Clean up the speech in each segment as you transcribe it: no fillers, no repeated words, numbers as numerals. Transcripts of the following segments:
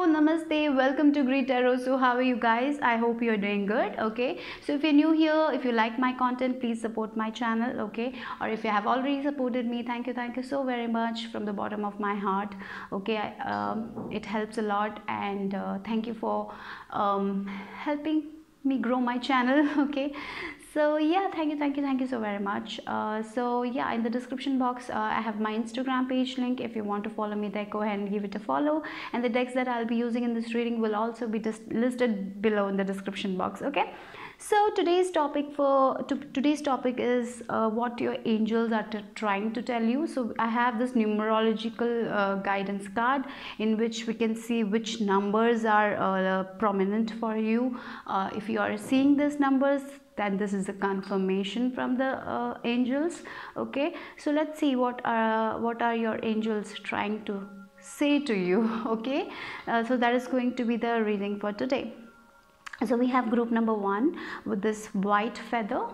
namaste, welcome to Greet Tarot. So how are you guys? I hope you're doing good. Okay, so if you're new here, if you like my content, please support my channel. Okay, or if you have already supported me, thank you so very much from the bottom of my heart. Okay, it helps a lot, and thank you for helping me grow my channel. Okay, so yeah, thank you so very much. So yeah, in the description box I have my Instagram page link. If you want to follow me there, go ahead and give it a follow, and the decks that I'll be using in this reading will also be just listed below in the description box. Okay, so today's topic is what your angels are trying to tell you. So I have this numerological guidance card in which we can see which numbers are prominent for you. If you are seeing these numbers, then this is a confirmation from the angels. Okay, so let's see what are your angels trying to say to you. Okay, so that is going to be the reading for today. So we have group number 1 with this white feather.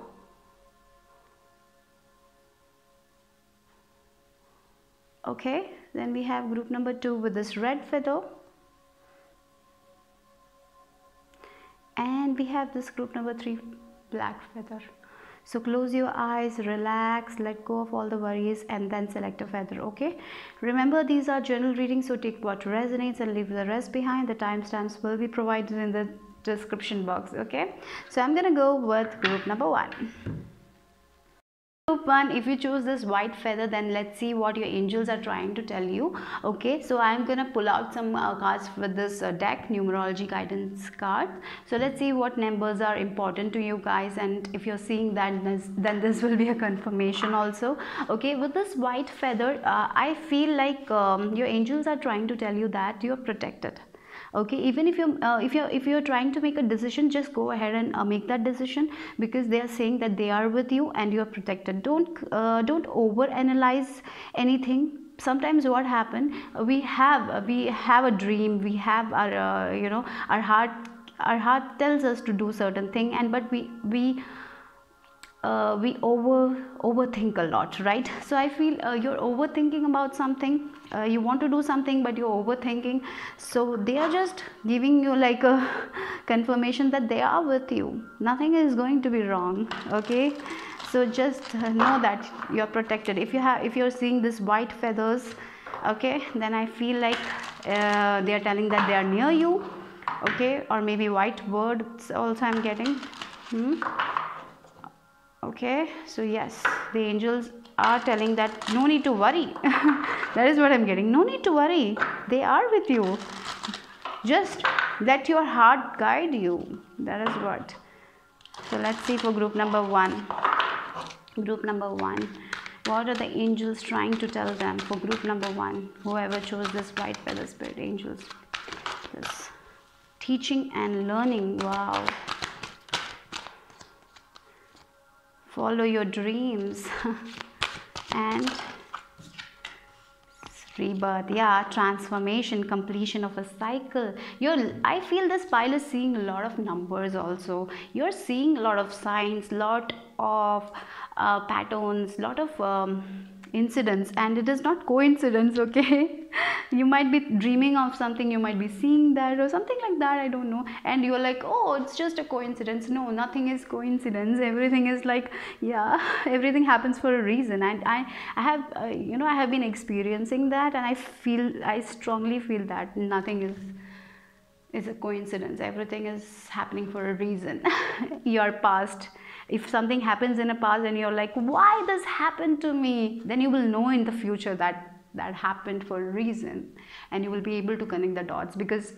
Okay, then we have group number 2 with this red feather, and we have this group number 3, black feather. So close your eyes, relax, let go of all the worries, and then select a feather. Okay, remember these are general readings, so take what resonates and leave the rest behind. The timestamps will be provided in the description box. Okay, so I'm gonna go with group number 1. Group 1, if you choose this white feather, then let's see what your angels are trying to tell you. Okay, so I'm gonna pull out some cards with this deck, numerology guidance card. So let's see what numbers are important to you guys, and if you're seeing that, then this will be a confirmation also. Okay, with this white feather, I feel like your angels are trying to tell you that you're protected. Okay, even if you're trying to make a decision, just go ahead and make that decision, because they are saying that they are with you and you are protected. Don't over analyze anything. Sometimes what happen, we have a dream, we have our our heart tells us to do certain thing, and but we overthink a lot, right? So I feel you're overthinking about something. You want to do something, but you're overthinking. So they are just giving you like a confirmation that they are with you. Nothing is going to be wrong. Okay, so just know that you're protected. If you're seeing this white feathers, okay, then I feel like they are telling that they are near you. Okay, or maybe white birds also I'm getting. Okay, so yes, the angels are telling that no need to worry. That is what I'm getting. No need to worry. They are with you. Just let your heart guide you. That is what. So let's see for group number 1. Group number 1. What are the angels trying to tell them for group number 1? Whoever chose this white feather spirit angels. This teaching and learning. Wow. Follow your dreams. And rebirth, yeah, transformation, completion of a cycle. I feel this pile is seeing a lot of numbers also. You're seeing a lot of signs, lot of patterns, lot of incidents, and it is not coincidence. Okay, you might be dreaming of something, you might be seeing that or something like that, I don't know, and you're like, oh, it's just a coincidence. No, nothing is coincidence. Everything is like, yeah, everything happens for a reason, and I have I have been experiencing that, and I strongly feel that nothing is a coincidence. Everything is happening for a reason. Your past, if something happens in a past and you're like, why this happened to me, then you will know in the future that happened for a reason, and you will be able to connect the dots, because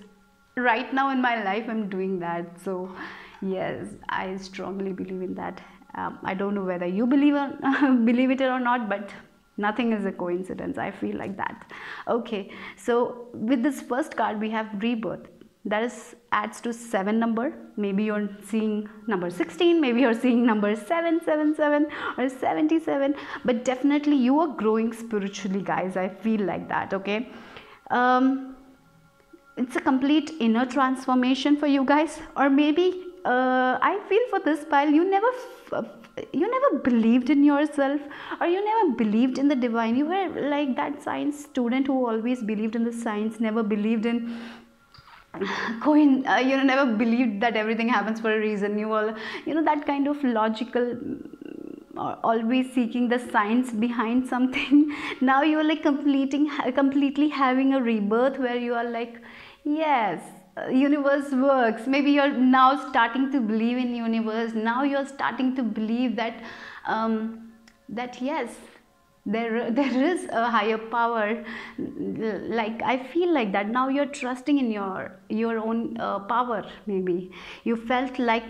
right now in my life I'm doing that. So yes, I strongly believe in that. I don't know whether you believe it or not, but nothing is a coincidence. I feel like that. Okay, so with this first card we have rebirth. That adds to 7 number. Maybe you're seeing number 16, maybe you're seeing number 777 or 77, but definitely you are growing spiritually, guys. I feel like that. Okay, it's a complete inner transformation for you guys, or maybe I feel for this pile, you never believed in yourself, or you never believed in the divine. You were like that science student who always believed in the science, never believed in never believed that everything happens for a reason. You all, that kind of logical, always seeking the science behind something. Now you are like completely having a rebirth where you are like, yes, universe works. Maybe you're now starting to believe in universe. Now you're starting to believe that that yes, there is a higher power. Like I feel like that now you're trusting in your own power. Maybe you felt like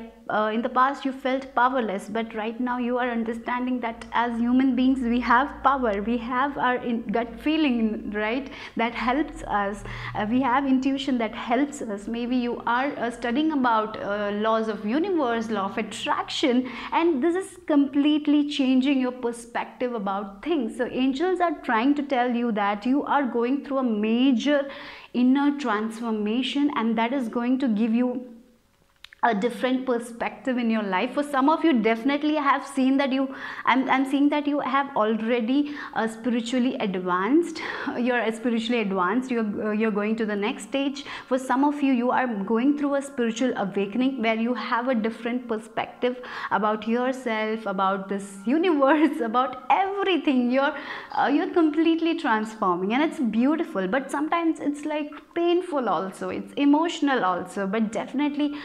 in the past you felt powerless, but right now you are understanding that as human beings we have power. We have our gut feeling, right, that helps us. We have intuition that helps us. Maybe you are studying about laws of universe, law of attraction, and this is completely changing your perspective about things. So angels are trying to tell you that you are going through a major inner transformation, and that is going to give you a different perspective in your life. For some of you, definitely have seen that I'm seeing that you have already spiritually advanced. You're spiritually advanced. You're going to the next stage. For some of you, you are going through a spiritual awakening where you have a different perspective about yourself, about this universe, about everything. You're completely transforming, and it's beautiful. But sometimes it's like painful also. It's emotional also. But definitely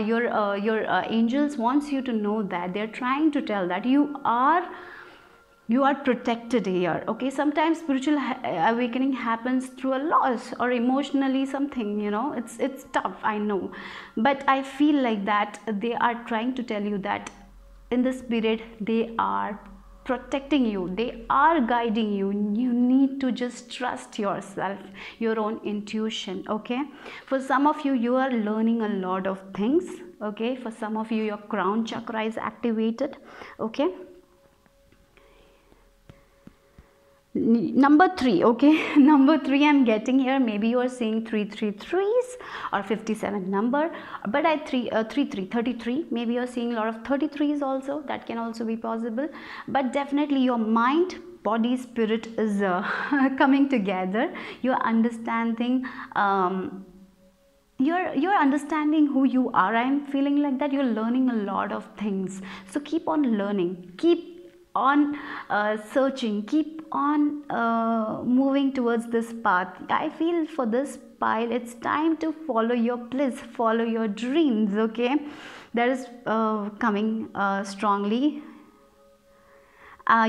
your angels wants you to know that they're trying to tell that you are protected here. Okay, sometimes spiritual awakening happens through a loss or emotionally something, it's tough, I know, but I feel like that they are trying to tell you that in the spirit they are protecting you, they are guiding you. You need to just trust yourself, your own intuition. Okay, for some of you, you are learning a lot of things. Okay, for some of you, your crown chakra is activated. Okay, number 3. Okay, number 3 I'm getting here. Maybe you are seeing 333s or 57 number, but 33. Maybe you're seeing a lot of 33s also. That can also be possible. But definitely your mind, body, spirit is coming together. You're understanding you're understanding who you are. I'm feeling like that you're learning a lot of things. So keep on learning, keep on searching, keep on moving towards this path. I feel for this pile, it's time to follow your bliss, follow your dreams. Okay, that is coming strongly.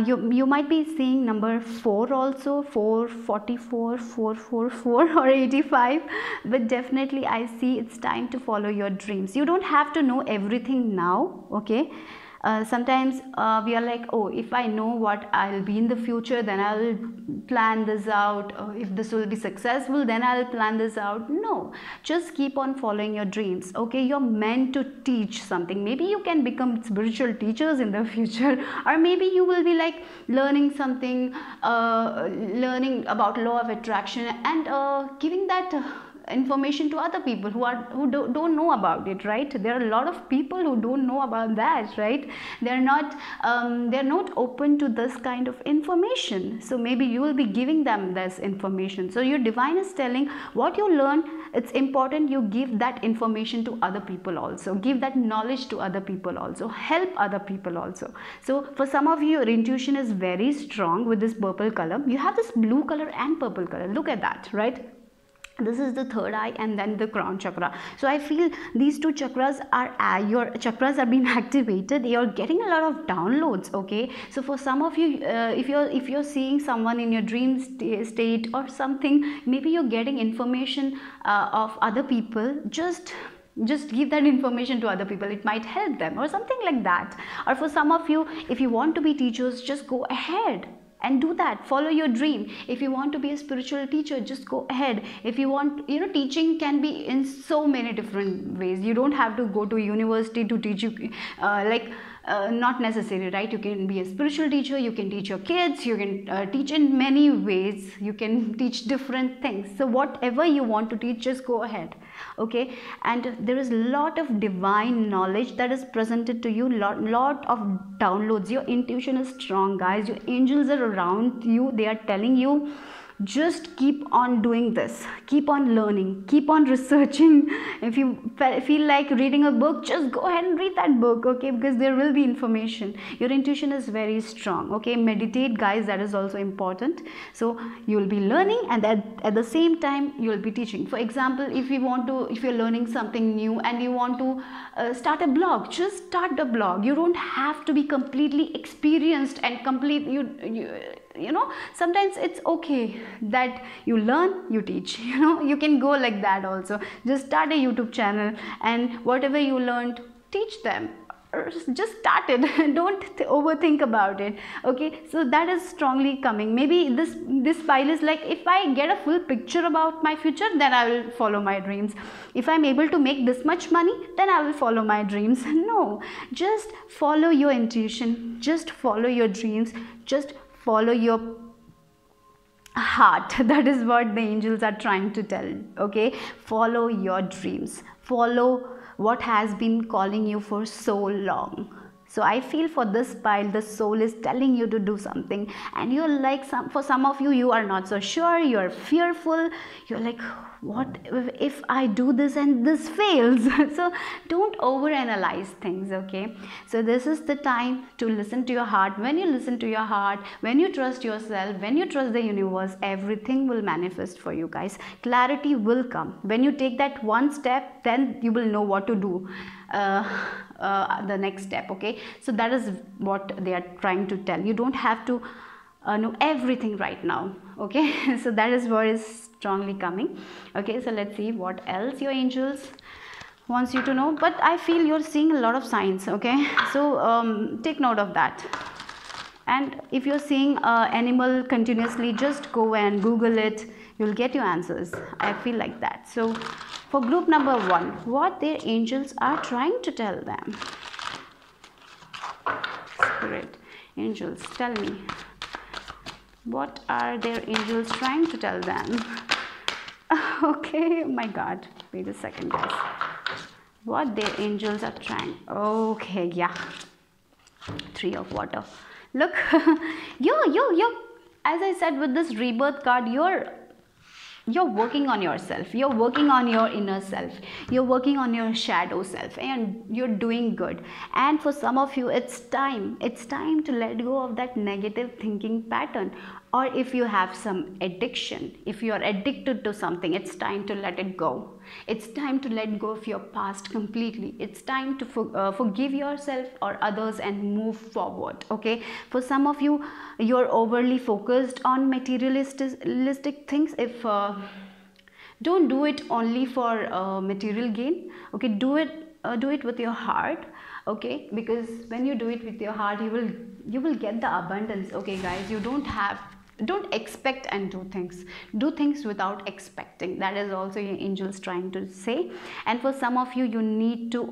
You might be seeing number 4 also, 444, 444 or 85, but definitely I see it's time to follow your dreams. You don't have to know everything now. Okay, sometimes we are like, oh, if I know what I'll be in the future, then I'll plan this out. If this will be successful, then I'll plan this out. No, just keep on following your dreams. Okay, you're meant to teach something. Maybe you can become spiritual teachers in the future, or maybe you will be like learning something, learning about law of attraction and giving that information to other people who don't know about it, right? There are a lot of people who don't know about that, right? They're not open to this kind of information. So maybe you will be giving them this information. So your divine is telling what you learn, it's important you give that information to other people also, give that knowledge to other people also, help other people also. So for some of you, your intuition is very strong with this purple color. You have this blue color and purple color. Look at that, right? This is the third eye and then the crown chakra. So I feel these two chakras are your chakras are being activated. You're getting a lot of downloads. Okay, so for some of you, if you're seeing someone in your dream state or something, maybe you're getting information of other people. Just give that information to other people, it might help them or something like that. Or for some of you, if you want to be teachers, just go ahead and do that, follow your dream. If you want to be a spiritual teacher, just go ahead. If you want, teaching can be in so many different ways. You don't have to go to university to teach you, not necessary, right? You can be a spiritual teacher, you can teach your kids, you can teach in many ways, you can teach different things. So whatever you want to teach, just go ahead. Okay, and there is a lot of divine knowledge that is presented to you, lot of downloads. Your intuition is strong, guys. Your angels are around you, they are telling you just keep on doing this, keep on learning, keep on researching. If you feel like reading a book, just go ahead and read that book, okay, because there will be information. Your intuition is very strong, okay. Meditate, guys, that is also important. So you will be learning, and at the same time you will be teaching. For example, if you're learning something new and you want to start a blog, just start a blog. You don't have to be completely experienced and complete. You know, sometimes it's okay that you learn, you teach. You know, you can go like that also. Just start a YouTube channel, and whatever you learned, teach them. Or just start it. Don't overthink about it, okay. So that is strongly coming. Maybe this pile is like, if I get a full picture about my future, then I will follow my dreams. If I'm able to make this much money, then I will follow my dreams. No, just follow your intuition, just follow your dreams, just follow your heart. That is what the angels are trying to tell, okay. Follow your dreams, follow what has been calling you for so long. So I feel for this pile, the soul is telling you to do something, and you're like, for some of you, you are not so sure, you're fearful, you're like, what if I do this and this fails? So don't overanalyze things, okay. So this is the time to listen to your heart. When you listen to your heart, when you trust yourself, when you trust the universe, everything will manifest for you, guys. Clarity will come. When you take that one step, then you will know what to do the next step, okay. So that is what they are trying to tell. You don't have to know everything right now, okay. So that is what is strongly coming, okay. So let's see what else your angels wants you to know. But I feel you're seeing a lot of signs, okay. So take note of that. And if you're seeing animal continuously, just go and Google it, you'll get your answers. I feel like that. So for group number 1, what their angels are trying to tell them. Spirit, angels, tell me, what are their angels trying to tell them? Okay, my God, wait a second, guys. What their angels are trying, okay, yeah, 3 of water. Look, you as I said, with this rebirth card, you're working on yourself, you're working on your inner self, you're working on your shadow self, and you're doing good. And for some of you, it's time to let go of that negative thinking pattern. Or if you have some addiction, if you are addicted to something, it's time to let it go. It's time to let go of your past completely. It's time to forgive yourself or others and move forward, okay. For some of you, you're overly focused on materialistic things. If don't do it only for material gain, okay. Do it with your heart, okay, because when you do it with your heart, you will get the abundance, okay, guys. You don't expect and do things without expecting. That is also your angels trying to say. And for some of you, you need to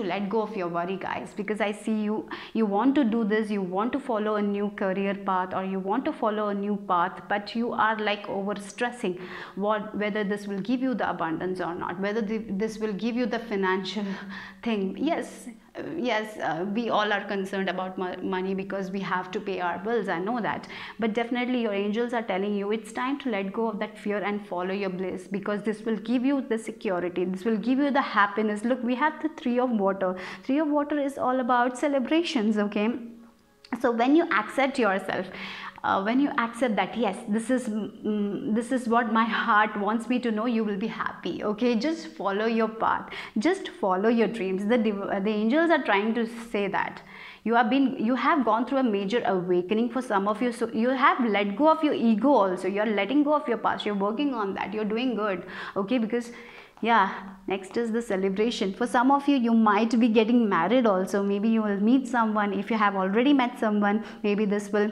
let go of your worry, guys, because I see you want to do this, you want to follow a new career path, or you want to follow a new path, but you are like over stressing whether this will give you the abundance or not, whether this will give you the financial thing. Yes, we all are concerned about money because we have to pay our bills, I know that. But definitely your angels are telling you it's time to let go of that fear and follow your bliss, because this will give you the security, this will give you the happiness. Look, we have the 3 of water. 3 of water is all about celebrations, okay. So when you accept yourself, when you accept that, yes, this is what my heart wants me to know, you will be happy, okay. Just follow your path, just follow your dreams. The angels are trying to say that you have gone through a major awakening for some of you. So you have let go of your ego also, you're letting go of your past, you're working on that, you're doing good, okay. Because yeah, next is the celebration. For some of you, you might be getting married also. Maybe you will meet someone. If you have already met someone, maybe this will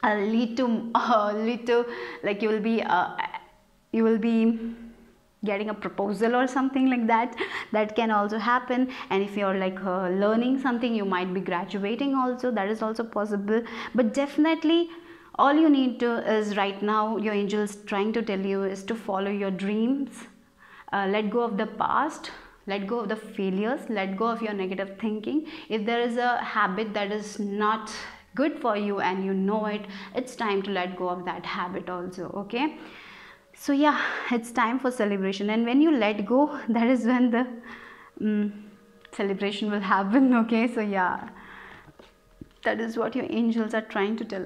lead to like you will be getting a proposal or something like that. That can also happen. And if you're like learning something, you might be graduating also. That is also possible. But definitely all you need to is right now, your angels trying to tell you is to follow your dreams. Let go of the past, let go of the failures, let go of your negative thinking. If there is a habit that is not good for you and you know it, it's time to let go of that habit also. Okay, so yeah, it's time for celebration, and when you let go, that is when the celebration will happen. Okay, so yeah, that is what your angels are trying to tell.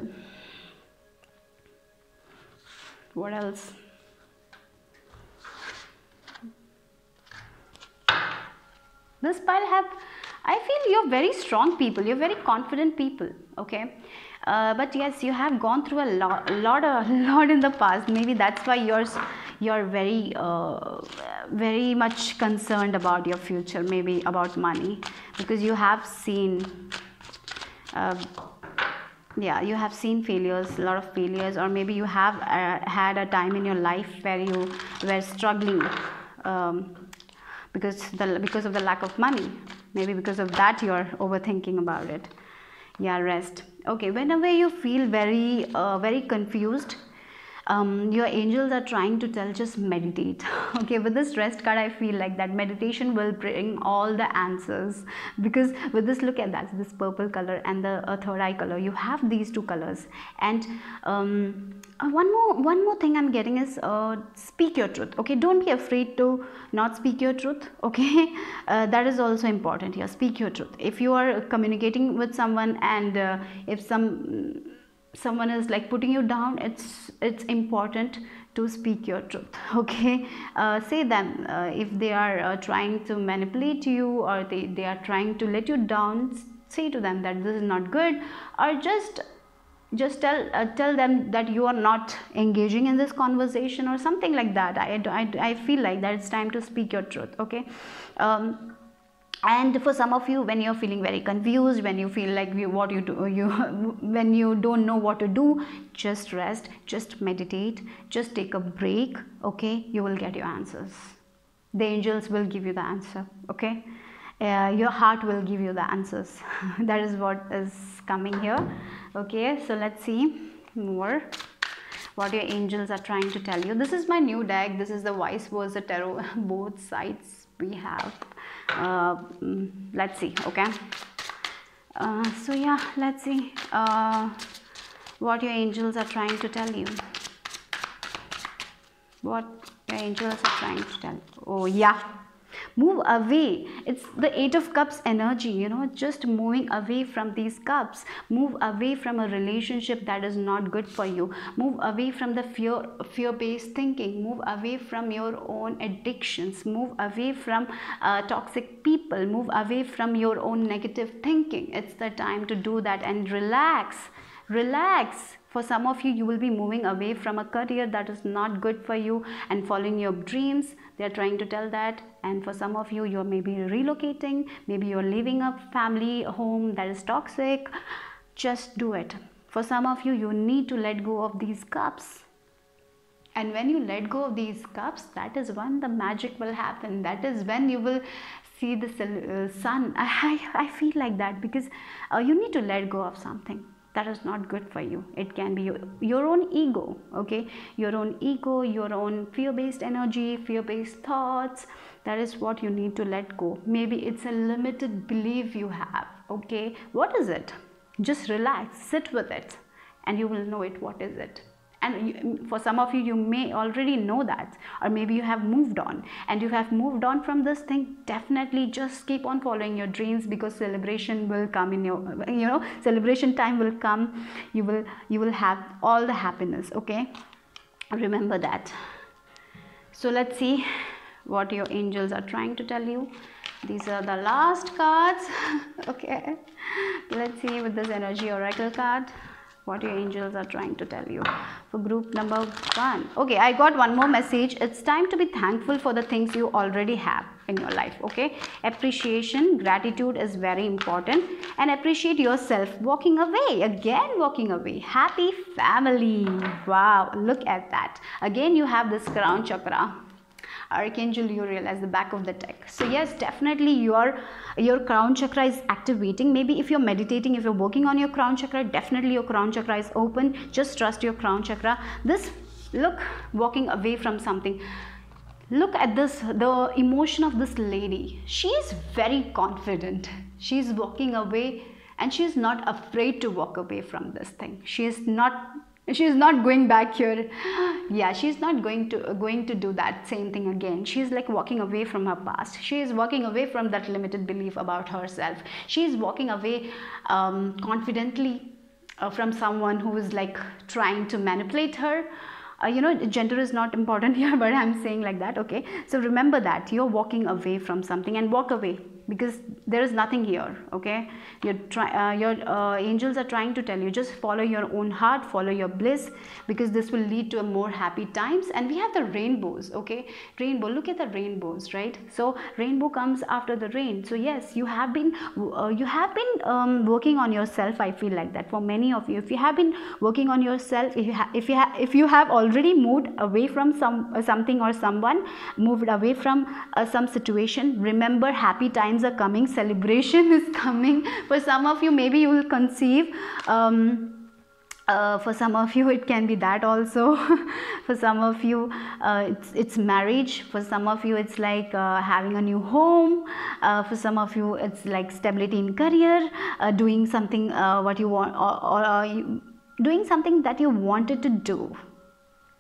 What else? This pile have, I feel you're very strong people, you're very confident people. Okay, but yes, you have gone through a lot in the past. Maybe that's why you're very much concerned about your future, maybe about money, because you have seen yeah, you have seen failures, a lot of failures, or maybe you have had a time in your life where you were struggling because of the lack of money. Maybe because of that you're overthinking about it. Yeah, rest. Okay, whenever you feel very confused, your angels are trying to tell, just meditate. Okay, with this rest card, I feel like that meditation will bring all the answers, because with this, look at that, this purple color and the third eye color, you have these two colors. And one more thing I'm getting is speak your truth. Okay, don't be afraid to not speak your truth. Okay, that is also important here. Speak your truth. If you are communicating with someone, and if someone is like putting you down, it's important to speak your truth. Okay, say them if they are trying to manipulate you, or they are trying to let you down, say to them that this is not good, or just tell them that you are not engaging in this conversation or something like that. I feel like that it's time to speak your truth. Okay, and for some of you, when you're feeling very confused, when you feel like when you don't know what to do, just rest, just meditate, just take a break. Okay, you will get your answers. The angels will give you the answer. Okay, your heart will give you the answers. That is what is coming here. Okay, so let's see more what your angels are trying to tell you. This is my new deck. This is the vice versa tarot. Both sides we have. Let's see. Okay, so yeah, let's see what your angels are trying to tell you. What your angels are trying to tell you. Oh yeah, move away. It's the Eight of Cups energy, you know, just moving away from these cups. Move away from a relationship that is not good for you. Move away from the fear-based thinking. Move away from your own addictions. Move away from toxic people. Move away from your own negative thinking. It's the time to do that and relax. For some of you, you will be moving away from a career that is not good for you and following your dreams. They are trying to tell that. And for some of you, you're maybe relocating, maybe you're leaving a family home that is toxic. Just do it. For some of you, you need to let go of these cups. And when you let go of these cups, that is when the magic will happen. That is when you will see the sun. I feel like that, because you need to let go of something that is not good for you. It can be your own ego. Okay, your own ego, your own fear-based energy, fear-based thoughts. That is what you need to let go. Maybe it's a limited belief you have. Okay, what is it? Just relax, sit with it, and you will know it. What is it? And for some of you, you may already know that, or maybe you have moved on, and you have moved on from this thing. Definitely just keep on following your dreams, because celebration will come in your, celebration time will come. You will have all the happiness. Okay, remember that. So let's see what your angels are trying to tell you. These are the last cards. Okay, let's see with this energy oracle card what your angels are trying to tell you for group number 1. Okay, I got one more message. It's time to be thankful for the things you already have in your life. Okay, appreciation, gratitude is very important, and appreciate yourself. Walking away, again walking away. Happy family. Wow, look at that. Again, you have this crown chakra, Archangel Uriel as the back of the deck. So yes, definitely your crown chakra is activating. Maybe if you're meditating, if you're working on your crown chakra, definitely your crown chakra is open. Just trust your crown chakra. This, look, walking away from something. Look at this, the emotion of this lady. She is very confident. She's walking away and she is not afraid to walk away from this thing. She is not going back here. Yeah, she's not going to do that same thing again. She's like walking away from her past. She is walking away from that limited belief about herself. She is walking away confidently from someone who is like trying to manipulate her. Gender is not important here, but I'm saying like that. Okay, so remember that you're walking away from something, and walk away, because there is nothing here. Okay, your angels are trying to tell you, just follow your own heart, follow your bliss, because this will lead to a more happy times. And we have the rainbows. Okay, rainbow, look at the rainbows, right? So rainbow comes after the rain. So yes, you have been working on yourself. I feel like that for many of you, if you have been working on yourself, if you have already moved away from something or someone, moved away from some situation, remember, happy times are coming, celebration is coming. For some of you, maybe you will conceive. For some of you it can be that also. For some of you it's marriage. For some of you it's like having a new home. For some of you it's like stability in career, doing something what you want, or doing something that you wanted to do.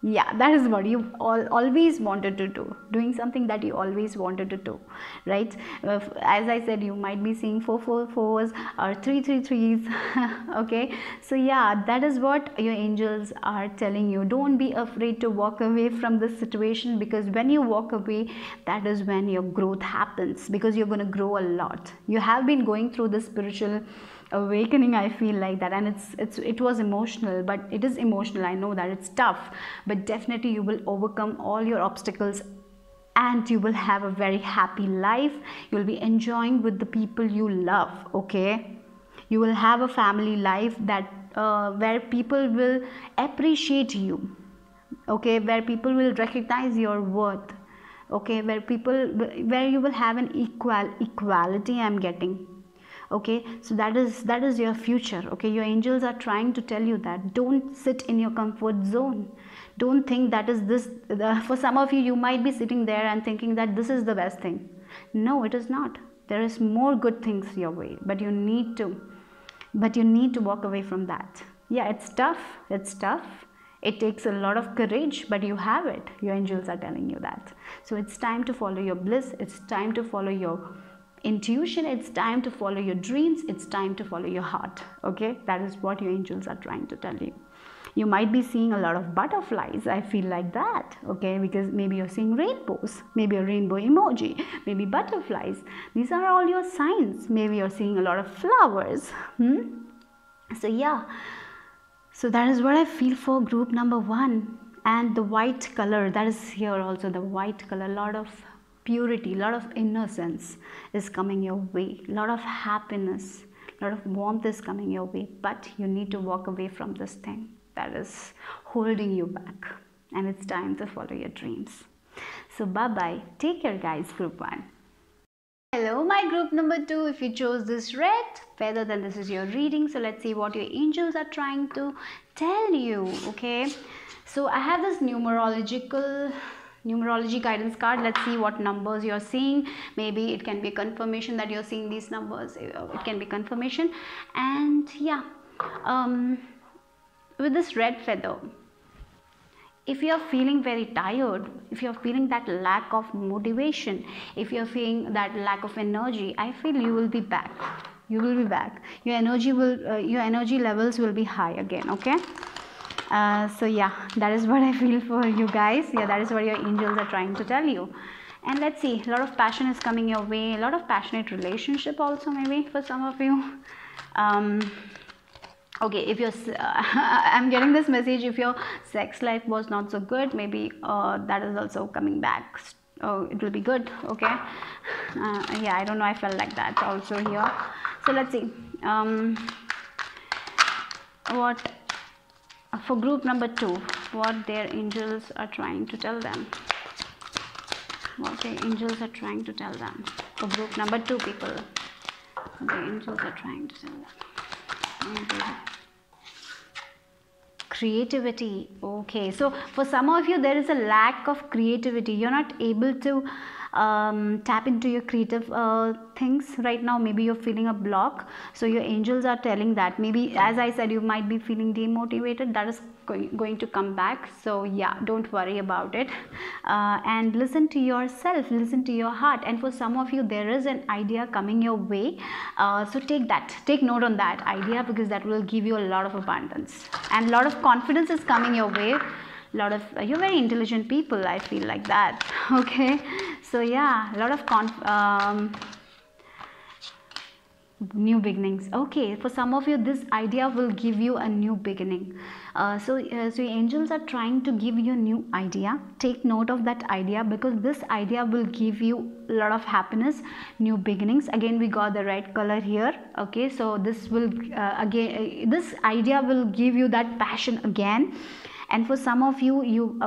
Yeah, that is what you always wanted to do, doing something that you always wanted to do, right? As I said, you might be seeing 444s or 333s. Okay, so yeah, that is what your angels are telling you. Don't be afraid to walk away from this situation, because when you walk away, that is when your growth happens, because you're going to grow a lot. You have been going through the spiritual awakening, I feel like that, and it was emotional, but it is emotional, I know that it's tough, but definitely you will overcome all your obstacles, and you will have a very happy life. You will be enjoying with the people you love. Okay, you will have a family life that where people will appreciate you. Okay, where people will recognize your worth. Okay, where you will have an equality, I'm getting. Okay, so that is your future. Okay, your angels are trying to tell you that don't sit in your comfort zone. Don't think that is this. For some of you, you might be sitting there and thinking that this is the best thing. No, it is not. There is more good things your way, but you need to walk away from that. Yeah, it's tough. It takes a lot of courage, but you have it. Your angels are telling you that. So it's time to follow your bliss. It's time to follow your intuition. It's time to follow your dreams. It's time to follow your heart. Okay, that is what your angels are trying to tell you. You might be seeing a lot of butterflies, I feel like that. Okay, because maybe you're seeing rainbows, maybe a rainbow emoji, maybe butterflies. These are all your signs. Maybe you're seeing a lot of flowers. So yeah, so that is what I feel for group number 1. And the white color, that is here also, the white color, a lot of purity, a lot of innocence is coming your way, a lot of happiness, a lot of warmth is coming your way, but you need to walk away from this thing that is holding you back, and it's time to follow your dreams. So bye bye, take care guys, group 1. Hello my group number 2. If you chose this red feather, then this is your reading. So let's see what your angels are trying to tell you. Okay, so I have this numerology guidance card. Let's see what numbers you're seeing. Maybe it can be a confirmation that you're seeing these numbers. It can be confirmation. And yeah, with this red feather, if you're feeling very tired, if you're feeling that lack of motivation, if you're feeling that lack of energy, I feel you will be back. Your energy levels will be high again. Okay, so yeah, that is what I feel for you guys. Yeah, that is what your angels are trying to tell you. And let's see, a lot of passion is coming your way, a lot of passionate relationship also, maybe for some of you. Okay, if you're I'm getting this message, if your sex life was not so good, maybe that is also coming back. It will be good. Okay, yeah, I don't know, I felt like that also here. So let's see what for group number 2, what their angels are trying to tell them. What their angels are trying to tell them for group number 2 people. The angels are trying to tell them. creativity. Okay, so for some of you there is a lack of creativity. You're not able to tap into your creative things right now. Maybe you're feeling a block, so your angels are telling that maybe, as I said, you might be feeling demotivated. That is going to come back. So yeah, don't worry about it, and listen to yourself, listen to your heart. And for some of you there is an idea coming your way, so take note on that idea, because that will give you a lot of abundance, and a lot of confidence is coming your way. Lot of you're very intelligent people, I feel like that. Okay, so yeah, a lot of new beginnings. Okay, for some of you this idea will give you a new beginning. So your angels are trying to give you a new idea. Take note of that idea, because this idea will give you a lot of happiness, new beginnings. Again, we got the red color here. Okay, so this will this idea will give you that passion again. And for some of you,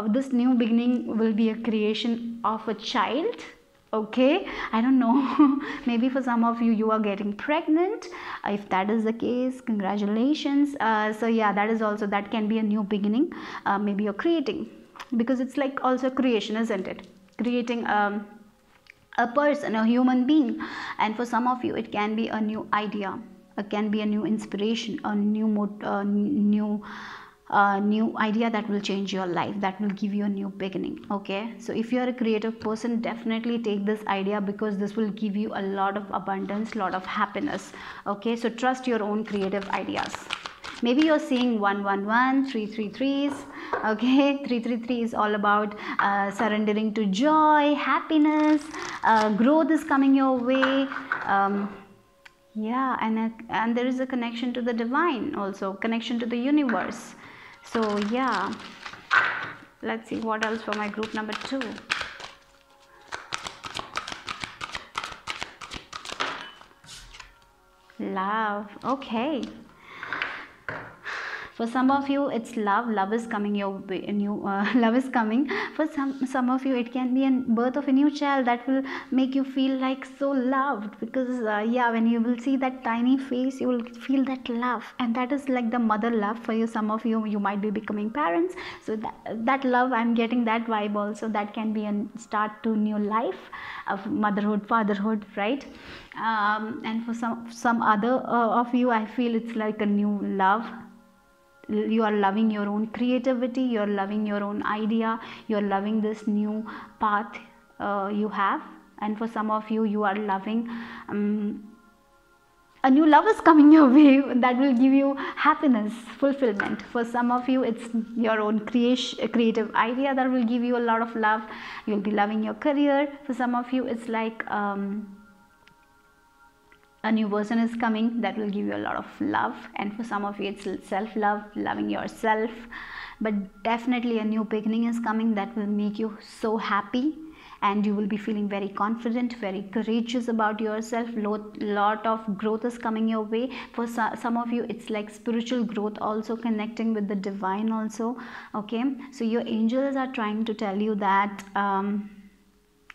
this new beginning will be a creation of a child. Okay, I don't know. Maybe for some of you, you are getting pregnant. If that is the case, congratulations. So yeah, that can be a new beginning. Maybe you're creating, because it's like also creation, isn't it? Creating a person, a human being. And for some of you, it can be a new idea. It can be a new inspiration, a new idea that will change your life, that will give you a new beginning. Okay, so if you are a creative person, definitely take this idea, because this will give you a lot of abundance, lot of happiness. Okay, so trust your own creative ideas. Maybe you're seeing 111, 333s. Okay, 333 is all about surrendering to joy, happiness, growth is coming your way. Yeah, and there is a connection to the divine, also connection to the universe. So yeah, let's see what else for my group number 2. Love. Okay, for some of you it's love is coming your way. Love is coming. For some of you, it can be a birth of a new child that will make you feel like so loved, because yeah, when you will see that tiny face, you will feel that love, and that is like the mother love for you. Some of you might be becoming parents, so that love, I'm getting that vibe also. That can be a start to new life of motherhood, fatherhood, right? And for some other of you, I feel it's like a new love. You are loving your own creativity, you're loving your own idea, you're loving this new path you have. And for some of you, you are loving a new love is coming your way that will give you happiness, fulfillment. For some of you, it's your own creative idea that will give you a lot of love. You'll be loving your career. For some of you, it's like a new person is coming that will give you a lot of love. And for some of you, it's self-love, loving yourself. But definitely a new beginning is coming that will make you so happy, and you will be feeling very confident, very courageous about yourself. Lot of growth is coming your way. For some of you, it's like spiritual growth, also connecting with the divine also. Okay, so your angels are trying to tell you that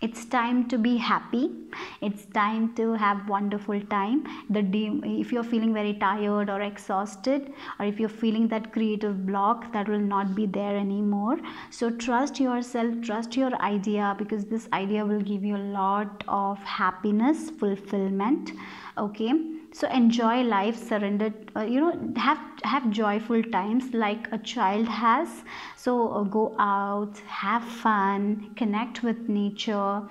it's time to be happy, it's time to have wonderful time. If you're feeling very tired or exhausted, or if you're feeling that creative block, that will not be there anymore. So trust yourself, trust your idea, because this idea will give you a lot of happiness, fulfillment. Okay, so enjoy life, surrender, have joyful times like a child has. So go out, have fun, connect with nature.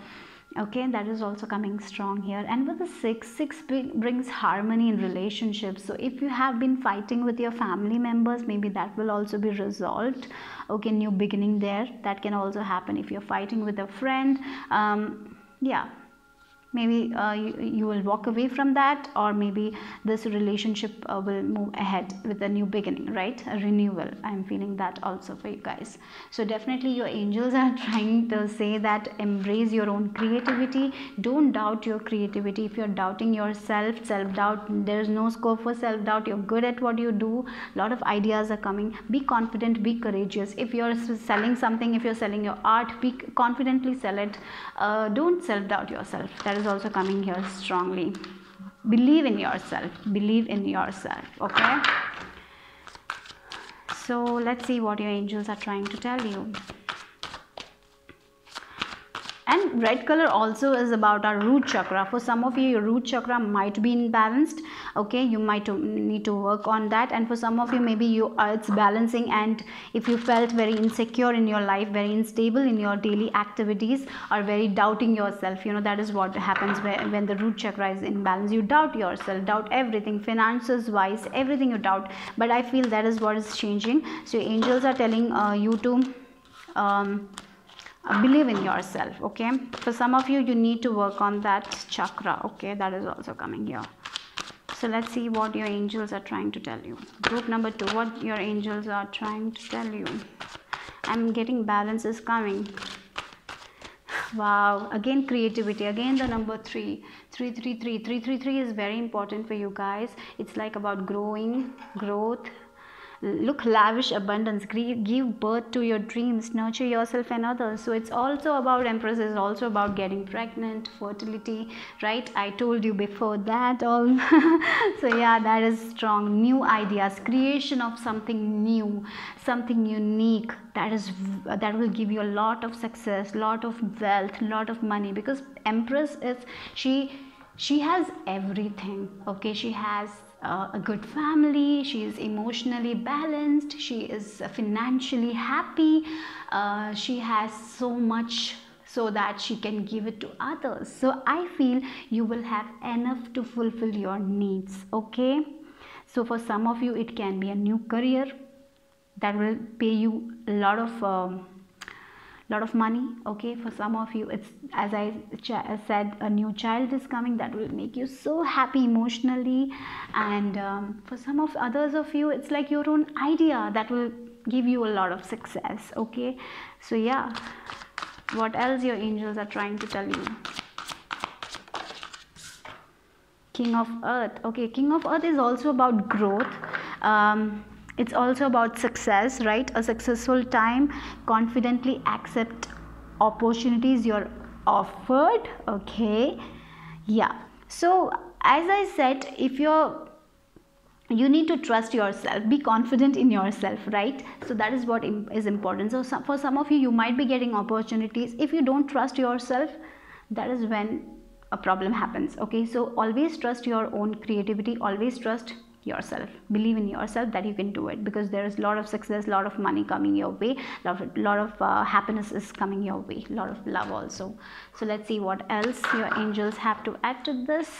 Okay, that is also coming strong here. And with the six brings harmony in relationships. So if you have been fighting with your family members, maybe that will also be resolved. Okay, new beginning there, that can also happen. If you're fighting with a friend, yeah, maybe you will walk away from that, or maybe this relationship will move ahead with a new beginning, right? A renewal. I'm feeling that also for you guys. So definitely your angels are trying to say that embrace your own creativity. Don't doubt your creativity. If you're doubting yourself, self-doubt, there's no scope for self-doubt. You're good at what you do. A lot of ideas are coming. Be confident, be courageous. If you're selling something, if you're selling your art, confidently sell it. Don't self-doubt yourself. That is also coming here strongly. Believe in yourself, believe in yourself. Okay, So let's see what your angels are trying to tell you. And red color also is about our root chakra. For some of you, your root chakra might be imbalanced. Okay, you might need to work on that. And for some of you, maybe it's balancing, and if you felt very insecure in your life, very unstable in your daily activities, or very doubting yourself, that is what happens when the root chakra is in balance. You doubt yourself, doubt everything, finances wise, everything you doubt. But I feel that is what is changing. So angels are telling you to believe in yourself. Okay, for some of you, you need to work on that chakra. Okay, that is also coming here. So let's see what your angels are trying to tell you. Group number 2, what your angels are trying to tell you. I'm getting balance is coming. Wow, again creativity, again the number 3. 333 is very important for you guys. It's like about growth. Look, lavish abundance, give birth to your dreams, nurture yourself and others. So it's also about Empress, is also about getting pregnant, fertility, right? I told you before that all. So yeah, that is strong. New ideas, creation of something new, something unique, that will give you a lot of success, lot of wealth, lot of money, because Empress is, she has everything. Okay, she has a good family, she is emotionally balanced, she is financially happy, she has so much so that she can give it to others. So I feel you will have enough to fulfill your needs. Okay, so for some of you, it can be a new career that will pay you a lot of money. Okay, for some of you, it's, as I said, a new child is coming that will make you so happy emotionally. And for some of others of you, it's like your own idea that will give you a lot of success. Okay, so yeah, what else your angels are trying to tell you? King of Earth. Okay, King of Earth is also about growth. It's also about success, right? A successful time. Confidently accept opportunities you're offered. Okay, yeah. So as I said, you need to trust yourself, be confident in yourself, right? So that is what is important. So for some of you, you might be getting opportunities. If you don't trust yourself, that is when a problem happens. Okay, so always trust your own creativity, always trust yourself, believe in yourself that you can do it, because there is a lot of success, lot of money coming your way, lot of happiness is coming your way, lot of love also. So let's see what else your angels have to add to this,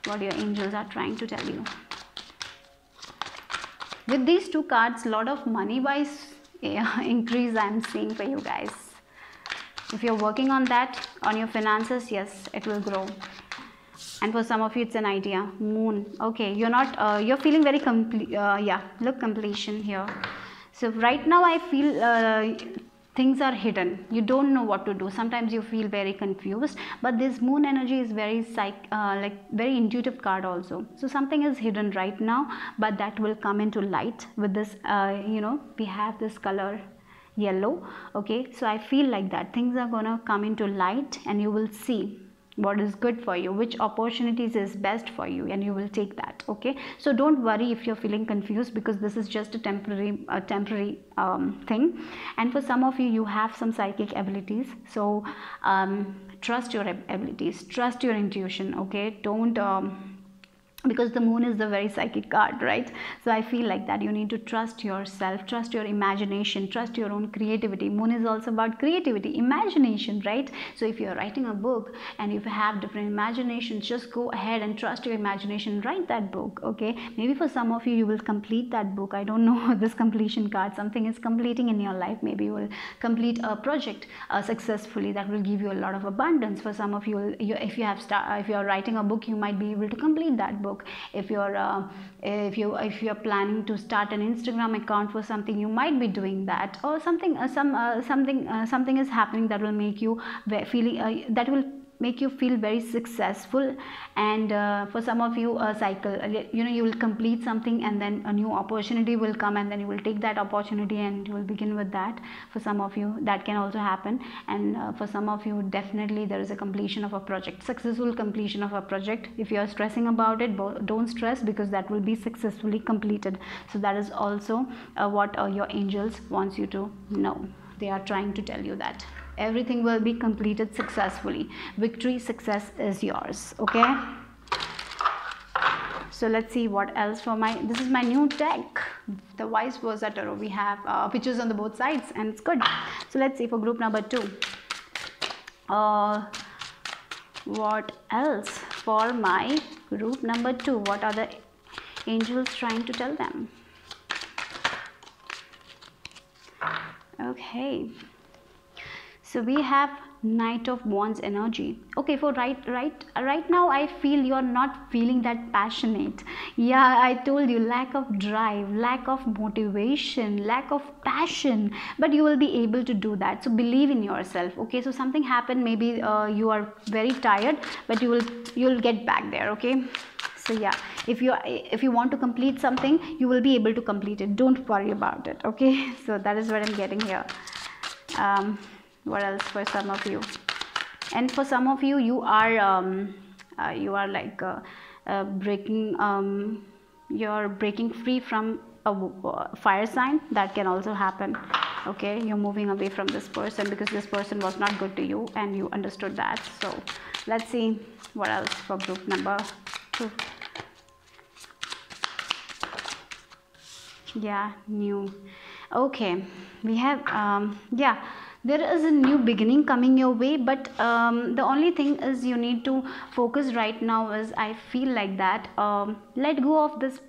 what your angels are trying to tell you. With these 2 cards, lot of money wise increase I'm seeing for you guys. If you're working on that, on your finances, yes, it will grow. And for some of you, it's an idea. Moon. Okay, you're feeling very complete. Yeah, look, completion here. So right now I feel things are hidden. You don't know what to do. Sometimes you feel very confused, but this moon energy is very very intuitive card also. So something is hidden right now, but that will come into light with this. We have this color yellow. Okay, so I feel like that things are gonna come into light, and you will see what is good for you, which opportunities is best for you, and you will take that. Okay, so don't worry if you're feeling confused, because this is just a temporary thing. And for some of you, you have some psychic abilities, so trust your abilities, trust your intuition. Okay, don't because the moon is the very psychic card, right? So I feel like that you need to trust yourself, trust your imagination, trust your own creativity. Moon is also about creativity, imagination, right? So if you're writing a book and if you have different imaginations, just go ahead and trust your imagination, write that book. Okay, maybe for some of you, you will complete that book. I don't know, this completion card, something is completing in your life. Maybe you will complete a project successfully, that will give you a lot of abundance. For some of you, if you're writing a book, you might be able to complete that book. If you're planning to start an Instagram account for something, you might be doing that, or something is happening that will make you feeling that will make you feel very successful. And for some of you, a cycle, you will complete something and then a new opportunity will come, and then you will take that opportunity and you will begin with that. For some of you that can also happen. And for some of you, definitely there is a completion of a project, successful completion of a project. If you are stressing about it, don't stress, because that will be successfully completed. So that is also what your angels wants you to know. They are trying to tell you that everything will be completed successfully. Victory, success is yours. Okay, so let's see what else for this is my new deck, the vice versa tarot. We have pictures on the both sides and it's good. So let's see for group number 2, what else for my group number 2. What are the angels trying to tell them? Okay, so we have Knight of Wands energy. Okay, for right now I feel you're not feeling that passionate. Yeah, I told you, lack of drive, lack of motivation, lack of passion, but you will be able to do that. So believe in yourself. Okay, so something happened, maybe you are very tired, but you'll get back there. Okay, so yeah, if you want to complete something, you will be able to complete it. Don't worry about it. Okay, so that is what I'm getting here. What else for some of you? And for some of you, you are like you're breaking free from a fire sign. That can also happen. Okay, you're moving away from this person because this person was not good to you and you understood that. So let's see what else for group number 2. Yeah, new. Okay, we have yeah, there is a new beginning coming your way, but the only thing is you need to focus right now is, I feel like that let go of this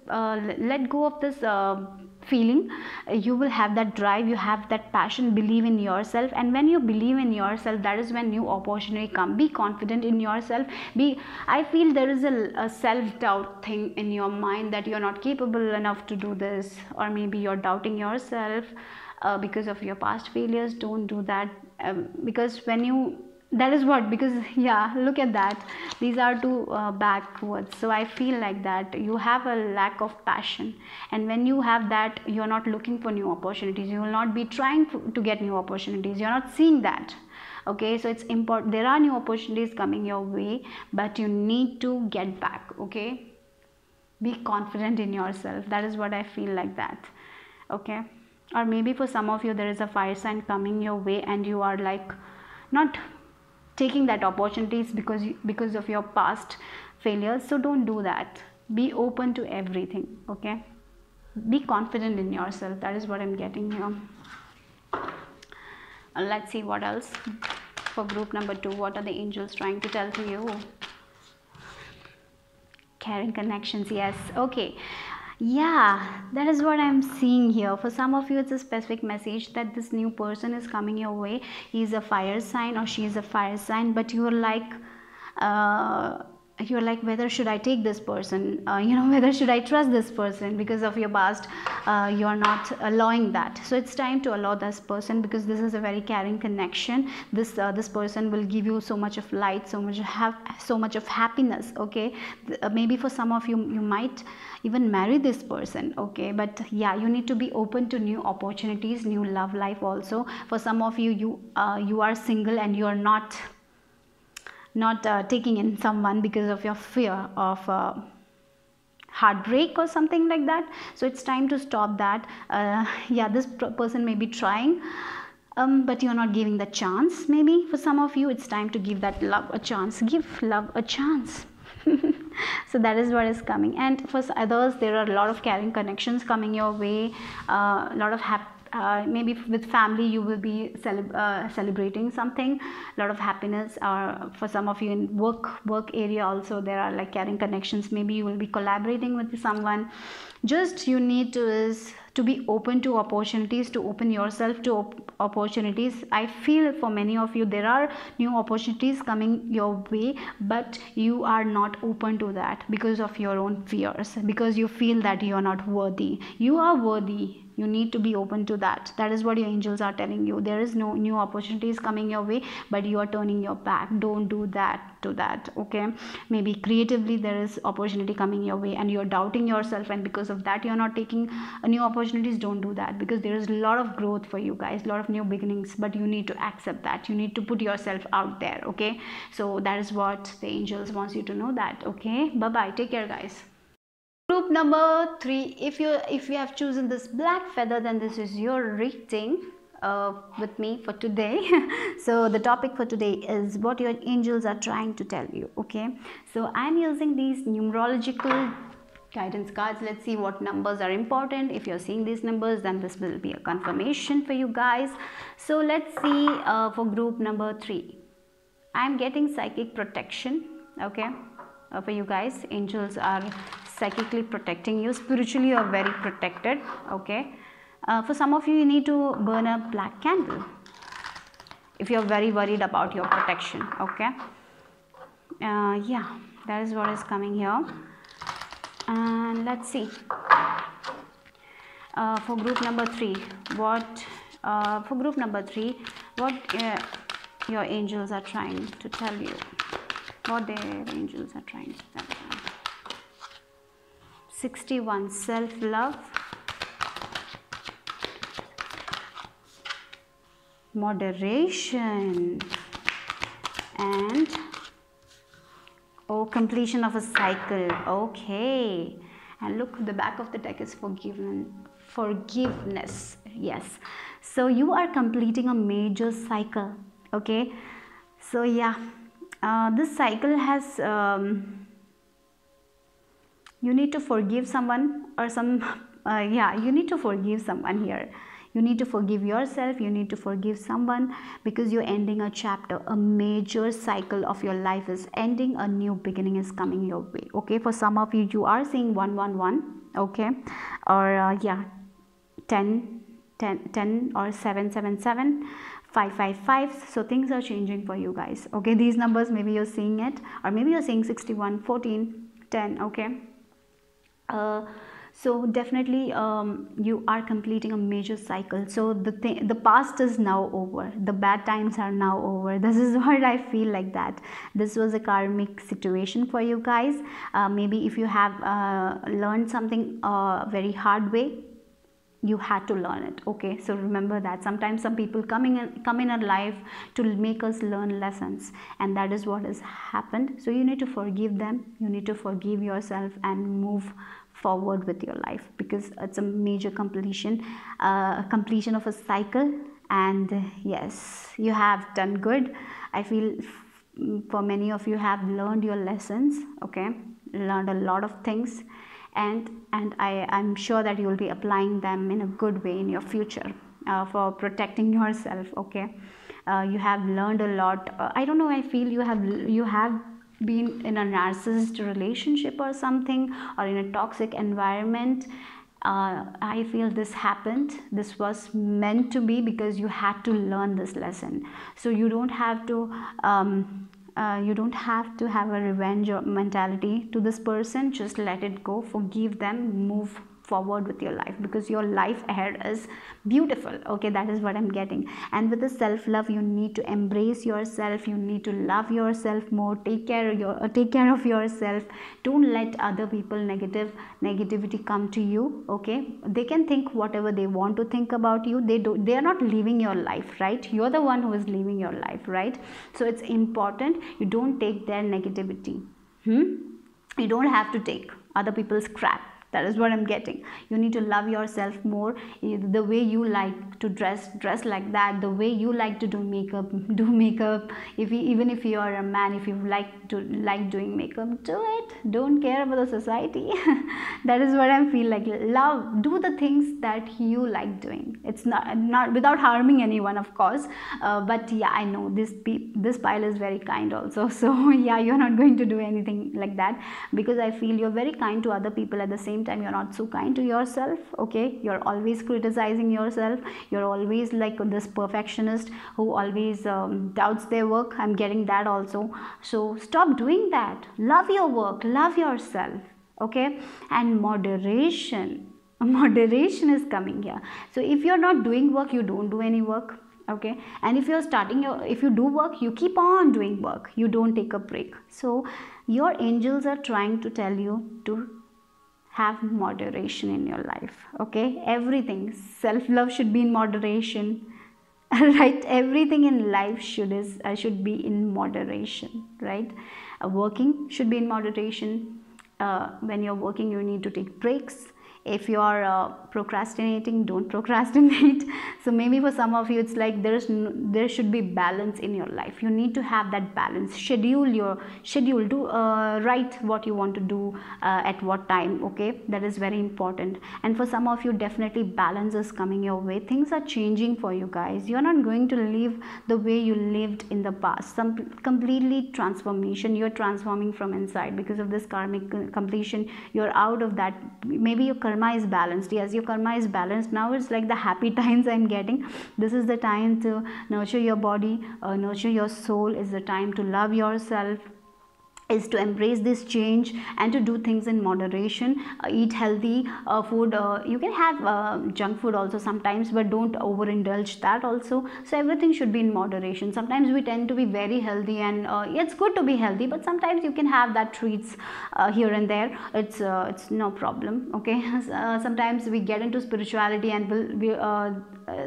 feeling. You will have that drive, you have that passion, believe in yourself. And when you believe in yourself, that is when new opportunity come. Be confident in yourself. I feel there is a self-doubt thing in your mind that you're not capable enough to do this, or maybe you're doubting yourself because of your past failures. Don't do that, because when you, that is what, because yeah, look at that, these are two backwards. So I feel like that you have a lack of passion, and when you have that, you're not looking for new opportunities. You will not be trying to get new opportunities. You're not seeing that. Okay, so it's important. There are new opportunities coming your way, but you need to get back. Okay, be confident in yourself. That is what I feel like that. Okay, or maybe for some of you, there is a fire sign coming your way and you are like not taking that opportunities because of your past failures. So don't do that. Be open to everything. Okay, be confident in yourself. That is what I'm getting here. Let's see what else for group number 2. What are the angels trying to tell to you? Caring connections. Yes. Okay, yeah, that is what I'm seeing here. For some of you, it's a specific message that this new person is coming your way. He is a fire sign or she is a fire sign, but you're like whether should I take this person, whether should I trust this person. Because of your past, you're not allowing that. So it's time to allow this person, because this is a very caring connection. This person will give you so much of light, so much of happiness. Okay, maybe for some of you, you might even marry this person. Okay, but yeah, you need to be open to new opportunities, new love life also. For some of you, you are single and you are not taking in someone because of your fear of heartbreak or something like that. So it's time to stop that. Yeah, this person may be trying, but you're not giving the chance. Maybe for some of you, it's time to give that love a chance. Give love a chance. So that is what is coming. And for others, there are a lot of caring connections coming your way, a lot of maybe with family you will be celebrating something, a lot of happiness. Or for some of you in work area also, there are like caring connections. Maybe you will be collaborating with someone. Just you need to to be open to opportunities, to open yourself to opportunities. I feel for many of you there are new opportunities coming your way, but you are not open to that because of your own fears, because you feel that you are not worthy. You are worthy. You need to be open to that. That is what your angels are telling you. There is no new opportunities coming your way, but you are turning your back. Don't do that to that. Okay, maybe creatively there is opportunity coming your way and you're doubting yourself, and because of that you're not taking new opportunities. Don't do that, because there is a lot of growth for you guys, a lot of new beginnings, but you need to accept that. You need to put yourself out there. Okay, so that is what the angels wants you to know that. Okay, bye bye, take care guys. Group number 3, if you have chosen this black feather, then this is your reading with me for today. So the topic for today is what your angels are trying to tell you. Okay, so I'm using these numerological guidance cards. Let's see what numbers are important. If you're seeing these numbers, then this will be a confirmation for you guys. So let's see for group number 3. I'm getting psychic protection. Okay, for you guys, angels are psychically protecting you. Spiritually you are very protected. Okay, for some of you, you need to burn a black candle if you're very worried about your protection. Okay, yeah, that is what is coming here. And let's see for group number 3 what your angels are trying to tell you. What their angels are trying to tell you. 61, self-love, moderation, and completion of a cycle. Okay, and look, the back of the deck is forgiveness. Yes, so you are completing a major cycle. Okay, so yeah, this cycle has you need to forgive someone or some yeah, you need to forgive someone here. You need to forgive yourself, you need to forgive someone, because you're ending a chapter. A major cycle of your life is ending, a new beginning is coming your way. Okay, for some of you, you are seeing 111. Okay, or yeah, 10 or 777, 555. So things are changing for you guys. Okay, these numbers, maybe you're seeing it, or maybe you're seeing 61, 14, 10. Okay, so definitely you are completing a major cycle. So the past is now over, the bad times are now over. This is what I feel like, that this was a karmic situation for you guys. Maybe if you have learned something very hard way, you had to learn it. Okay, so remember that sometimes some people come in our life to make us learn lessons, and that is what has happened. So you need to forgive them, you need to forgive yourself and move forward with your life, because it's a major completion of a cycle. And yes, you have done good. I feel for many of you have learned your lessons. Okay, learned a lot of things, and I'm sure that you will be applying them in a good way in your future for protecting yourself. Okay, you have learned a lot. I don't know, I feel you have been in a narcissist relationship or something, or in a toxic environment. I feel this happened, this was meant to be, because you had to learn this lesson. So you don't have to have a revenge mentality to this person. Just let it go, forgive them, move forward with your life, because your life ahead is beautiful. Okay, that is what I'm getting. And with the self-love, you need to embrace yourself, you need to love yourself more, take care of yourself. Don't let other people negativity come to you. Okay, they can think whatever they want to think about you. They are not living your life, right? You're the one who is living your life, right? So it's important you don't take their negativity. You don't have to take other people's crap. That is what I'm getting. You need to love yourself more. The way you like to dress like that. The way you like to do makeup. Even if you are a man, if you like doing makeup, do it. Don't care about the society. That is what I feel like. Love. Do the things that you like doing. It's not without harming anyone, of course. But yeah, I know this pile is very kind also. So yeah, you're not going to do anything like that, because I feel you're very kind to other people. At the same same time you're not so kind to yourself. Okay, you're always criticizing yourself, you're always like this perfectionist who always doubts their work. I'm getting that also. So stop doing that. Love your work, love yourself. Okay, and moderation. Moderation is coming here. So if you're not doing work, you don't do any work. Okay, and if you're starting your, if you do work, you keep on doing work, you don't take a break. So your angels are trying to tell you to have moderation in your life. Okay, everything, self-love should be in moderation. Right, everything in life should be in moderation, right? Working should be in moderation. When you're working, you need to take breaks. If you are procrastinating, don't procrastinate. So maybe for some of you it's like there should be balance in your life. You need to have that balance. Schedule your schedule. Do write what you want to do at what time. Okay, that is very important. And for some of you, definitely balance is coming your way. Things are changing for you guys. You're not going to live the way you lived in the past. Some completely transformation. You're transforming from inside because of this karmic completion. You're out of that. Maybe your karma is balanced. Yes, your karma is balanced. Now it's like the happy times I'm getting. This is the time to nurture your body, nurture your soul. Is the time to love yourself, is to embrace this change and to do things in moderation. Eat healthy food. You can have junk food also sometimes, but don't overindulge that also. So everything should be in moderation. Sometimes we tend to be very healthy, and it's good to be healthy, but sometimes you can have that treats here and there. It's no problem. Okay. Sometimes we get into spirituality and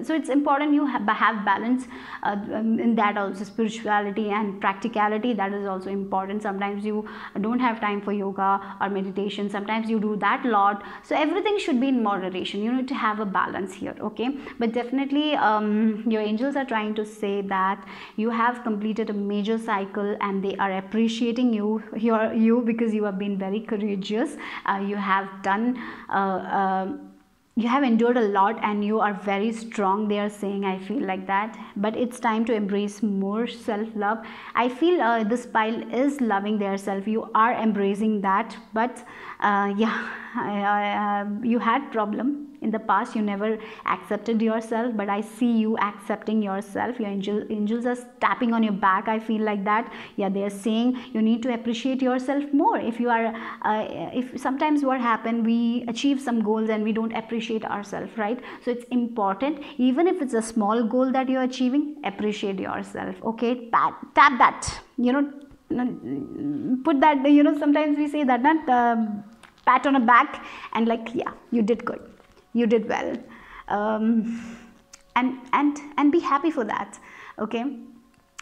so it's important you have balance in that also. Spirituality and practicality, that is also important. Sometimes you don't have time for yoga or meditation, sometimes you do that lot. So everything should be in moderation. You need to have a balance here. Okay, but definitely your angels are trying to say that you have completed a major cycle and they are appreciating you because you have been very courageous. You have done you have endured a lot and you are very strong, they are saying. I feel like that, but it's time to embrace more self-love. I feel this pile is loving their self. You are embracing that, but you had problem in the past. You never accepted yourself, but I see you accepting yourself. Your angels are tapping on your back. I feel like that. Yeah, they are saying you need to appreciate yourself more. If you are if sometimes what happen, we achieve some goals and we don't appreciate ourselves, right? So it's important, even if it's a small goal that you're achieving, appreciate yourself. Okay, tap that, put that, sometimes we say that, not pat on a back and like, yeah, you did good, you did well, and be happy for that. Okay,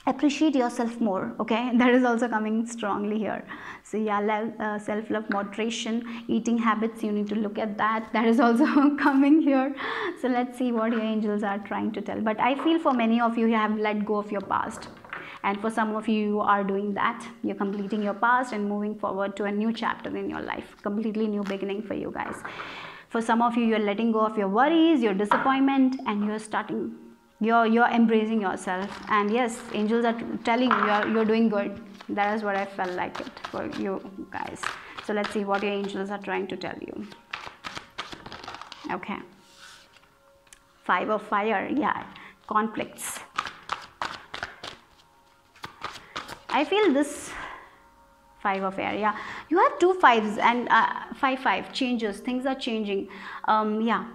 appreciate yourself more. Okay, that is also coming strongly here. So yeah, self-love, moderation, eating habits, you need to look at that. That is also coming here. So let's see what your angels are trying to tell. But I feel for many of you, you have let go of your past, and for some of you, you are doing that. You're completing your past and moving forward to a new chapter in your life. Completely new beginning for you guys. For some of you, you're letting go of your worries, your disappointment, and you're starting, you're embracing yourself. And yes, angels are telling you you're doing good. That is what I felt like it for you guys. So let's see what your angels are trying to tell you. Okay, 5 of fire. Yeah, conflicts. I feel this 5 of air. Yeah, you have 2 5s and 5 changes. Things are changing. Yeah,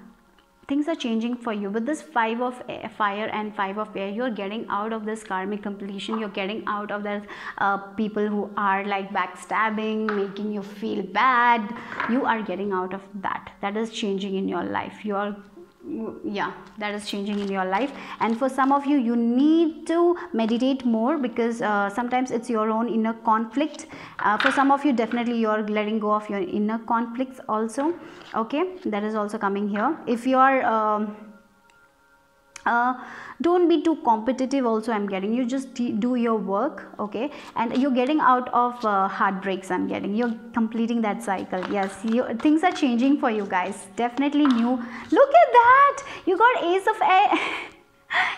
things are changing for you. With this 5 of fire and 5 of air, you're getting out of this karmic completion. You're getting out of the people who are like backstabbing, making you feel bad. You are getting out of that. That is changing in your life. That is changing in your life. And for some of you, you need to meditate more, because sometimes it's your own inner conflict. For some of you, definitely you're letting go of your inner conflicts also. Okay, that is also coming here. If you are don't be too competitive also, I'm getting. You just do your work. Okay, and you're getting out of heartbreaks, I'm getting. You're completing that cycle. Yes, things are changing for you guys. Definitely new. Look at that, you got Ace of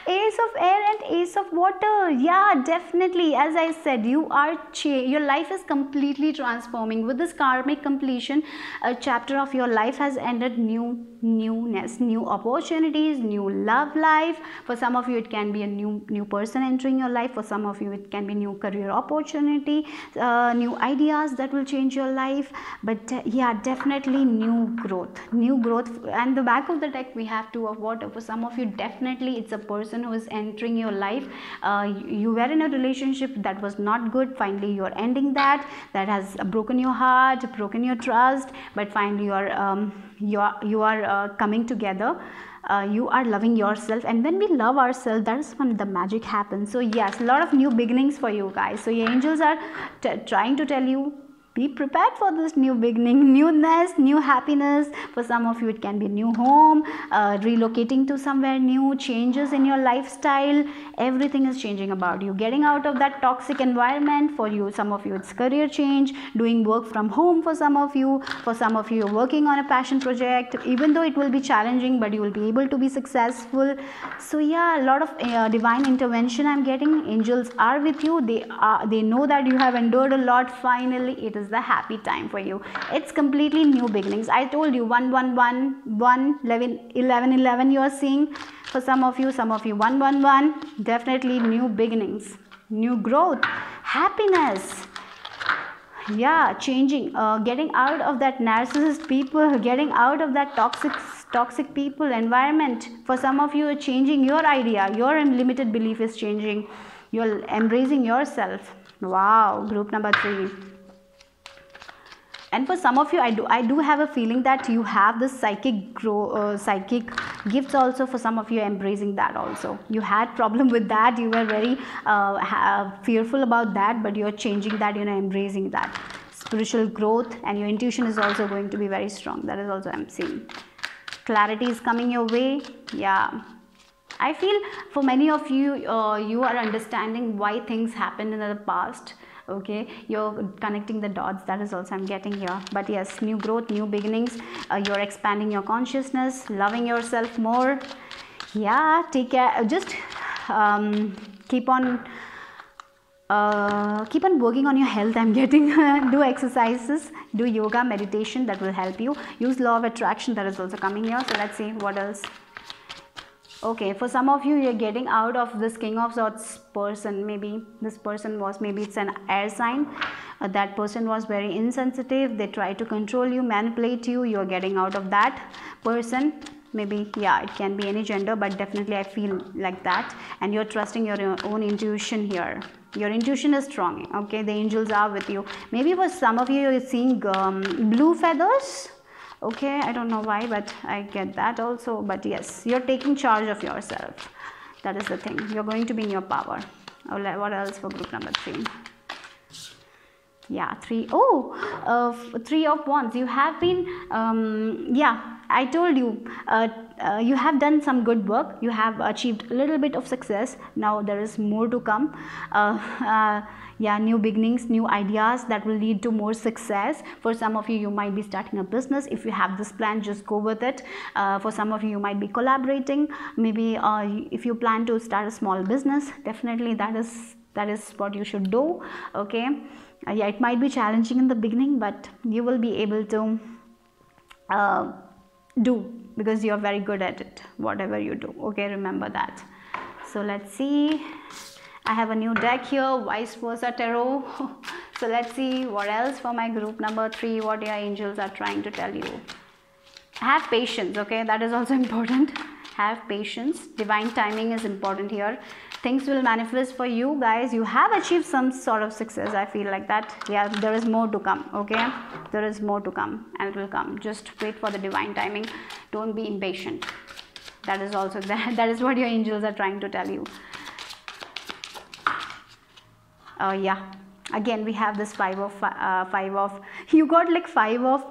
Ace of air and ace of water. Yeah, definitely. As I said, you are your life is completely transforming with this karmic completion. A chapter of your life has ended. Newness, new opportunities, new love life. For some of you it can be a new person entering your life. For some of you it can be new career opportunity, new ideas that will change your life. But yeah, definitely new growth. And the back of the deck we have two of water. For some of you definitely it's a person who is entering your life. You were in a relationship that was not good, finally you're ending that has broken your heart, broken your trust, but finally you are coming together. You are loving yourself, and when we love ourselves, that is when the magic happens. So yes, a lot of new beginnings for you guys. So your angels are trying to tell you, be prepared for this new beginning, newness, new happiness. For some of you it can be a new home, relocating to somewhere new, changes in your lifestyle. Everything is changing about you, getting out of that toxic environment. For you, some of you it's career change, doing work from home. For some of you you're working on a passion project, even though it will be challenging, but you will be able to be successful. So yeah, a lot of divine intervention I'm getting. Angels are with you. They know that you have endured a lot. Finally it is the happy time for you. It's completely new beginnings. I told you 1 11 you are seeing. For some of you 1 definitely new beginnings, new growth, happiness. Yeah, changing, getting out of that narcissist people, getting out of that toxic people environment. For some of you, changing your idea, your limited belief is changing. You're embracing yourself. Wow, group number 3. And for some of you, I do have a feeling that you have this psychic gifts also. For some of you, embracing that also. You had problem with that, you were very fearful about that, but you're changing that, embracing that. Spiritual growth, and your intuition is also going to be very strong. That is also I'm seeing. Clarity is coming your way. Yeah, I feel for many of you, you are understanding why things happened in the past. Okay, you're connecting the dots. That is also I'm getting here. But yes, new growth, new beginnings. You're expanding your consciousness, loving yourself more. Yeah, take care. Just keep on working on your health. I'm getting do exercises, do yoga, meditation. That will help you. Use law of attraction. That is also coming here. So let's see what else. Okay, for some of you, you're getting out of this King of Swords person. Maybe this person was, maybe it's an air sign. That person was very insensitive. They try to control you, manipulate you. You're getting out of that person. Maybe, yeah, it can be any gender, but definitely I feel like that. And you're trusting your own intuition here. Your intuition is strong. Okay, the angels are with you. Maybe for some of you, you're seeing blue feathers. Okay, I don't know why, but I get that also. But yes, you're taking charge of yourself. That is the thing. You're going to be in your power. What else for group number 3? Yeah, 3. Oh, 3 of Wands. You have been, yeah, I told you, you have done some good work. You have achieved a little bit of success. Now there is more to come. Yeah, new beginnings, new ideas that will lead to more success. For some of you, you might be starting a business. If you have this plan, just go with it. For some of you, you might be collaborating. Maybe if you plan to start a small business, definitely that is what you should do. Okay, yeah, it might be challenging in the beginning, but you will be able to do, because you are very good at it, whatever you do. Okay, remember that. So let's see. I have a new deck here, Vice Versa Tarot. So let's see what else for my group number 3, what your angels are trying to tell you. Have patience. Okay, that is also important. Have patience. Divine timing is important here. Things will manifest for you guys. You have achieved some sort of success. I feel like that. Yeah, there is more to come. Okay, there is more to come, and it will come. Just wait for the divine timing. Don't be impatient. That is also that is what your angels are trying to tell you. Yeah, again we have this 5 of you got like 5 of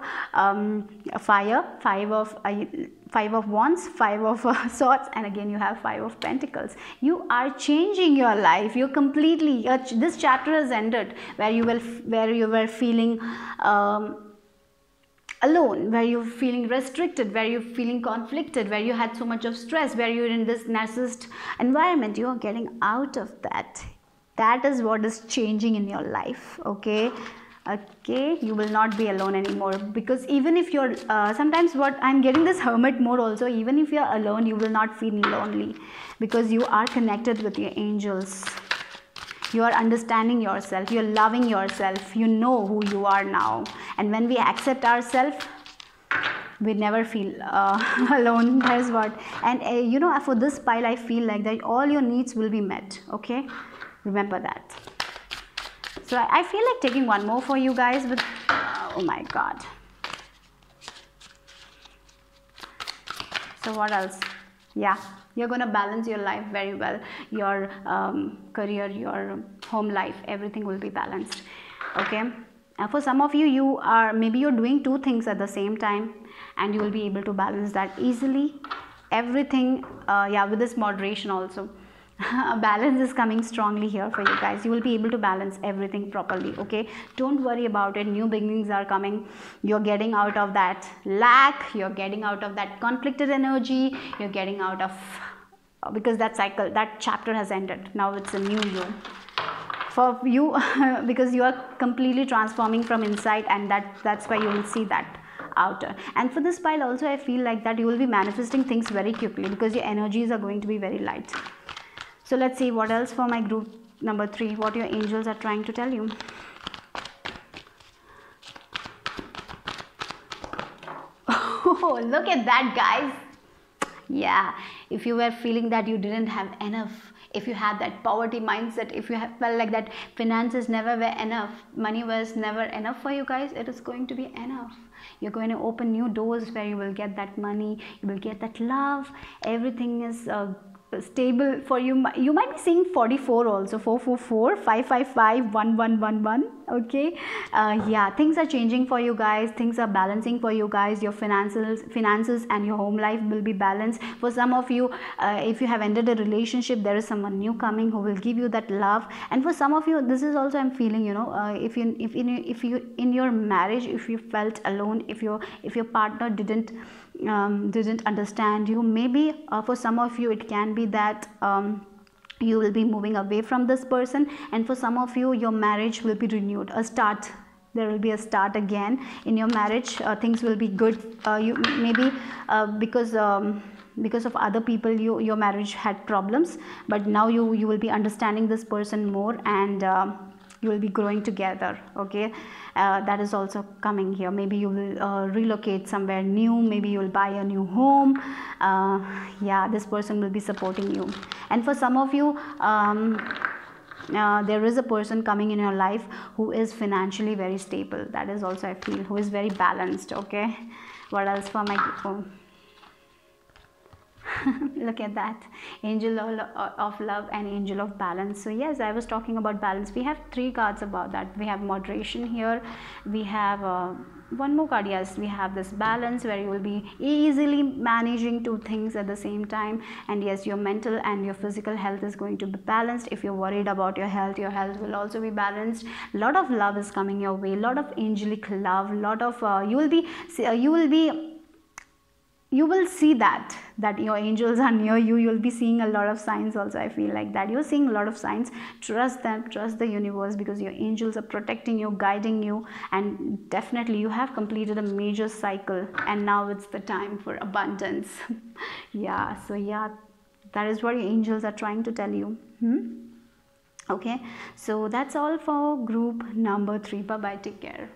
fire, 5 of wands, 5 of swords, and again you have 5 of pentacles. You are changing your life. You completely this chapter has ended where you were feeling alone, where you're feeling restricted, where you're feeling conflicted, where you had so much of stress, where you're in this narcissist environment, you are getting out of that. That is what is changing in your life. Okay, okay, you will not be alone anymore, because even if you're sometimes what I'm getting this hermit mode also, even if you're alone, you will not feel lonely, because you are connected with your angels. You are understanding yourself, you're loving yourself, you know who you are now. And when we accept ourselves, we never feel alone. That is what. And you know, for this pile, I feel like that all your needs will be met. Okay, remember that. So I feel like taking one more for you guys, but oh my god. So what else? Yeah, you're going to balance your life very well. Your career, your home life, everything will be balanced. Okay, for some of you, you are maybe you're doing two things at the same time, and you will be able to balance that easily. Everything, yeah, with this moderation also. Balance is coming strongly here for you guys. You will be able to balance everything properly. Okay, don't worry about it. New beginnings are coming. You're getting out of that lack, you're getting out of that conflicted energy, you're getting out of because that cycle, that chapter has ended. Now it's a new you for you. Because you are completely transforming from inside, and that's why you will see that outer. And for this pile also, I feel like that you will be manifesting things very quickly, because your energies are going to be very light. So let's see what else for my group number 3, what your angels are trying to tell you. Oh, look at that, guys. Yeah, if you were feeling that you didn't have enough, if you had that poverty mindset, if you felt like that finances never were enough, money was never enough for you guys, it is going to be enough. You're going to open new doors where you will get that money, you will get that love, everything is stable for you. You might be seeing 44 also, 444 555 1111. Okay, yeah, things are changing for you guys, things are balancing for you guys. Your finances and your home life will be balanced. For some of you, if you have ended a relationship, there is someone new coming who will give you that love. And for some of you, this is also I'm feeling, you know, if you in your marriage, if you felt alone, if your partner didn't understand you, maybe for some of you it can be that you will be moving away from this person, and for some of you, your marriage will be renewed, a start. There will be a start again in your marriage. Things will be good. You maybe because of other people, your marriage had problems, but now you will be understanding this person more, and you will be growing together. Okay, that is also coming here. Maybe you will relocate somewhere new, maybe you will buy a new home. Yeah, this person will be supporting you. And for some of you, there is a person coming in your life who is financially very stable. That is also, I feel, who is very balanced. Okay, what else for my group? Look at that, angel of love and angel of balance. So yes, I was talking about balance. We have 3 cards about that. We have moderation here, we have one more card. Yes, we have this balance, where you will be easily managing 2 things at the same time. And yes, your mental and your physical health is going to be balanced. If you're worried about your health will also be balanced. A lot of love is coming your way, a lot of angelic love, a lot of you will see that your angels are near you. You'll be seeing a lot of signs also. I feel like that you're seeing a lot of signs. Trust them, trust the universe, because your angels are protecting you, guiding you, and definitely you have completed a major cycle, and now it's the time for abundance. Yeah, so yeah, that is what your angels are trying to tell you. Okay, so that's all for group number 3. Bye bye, take care.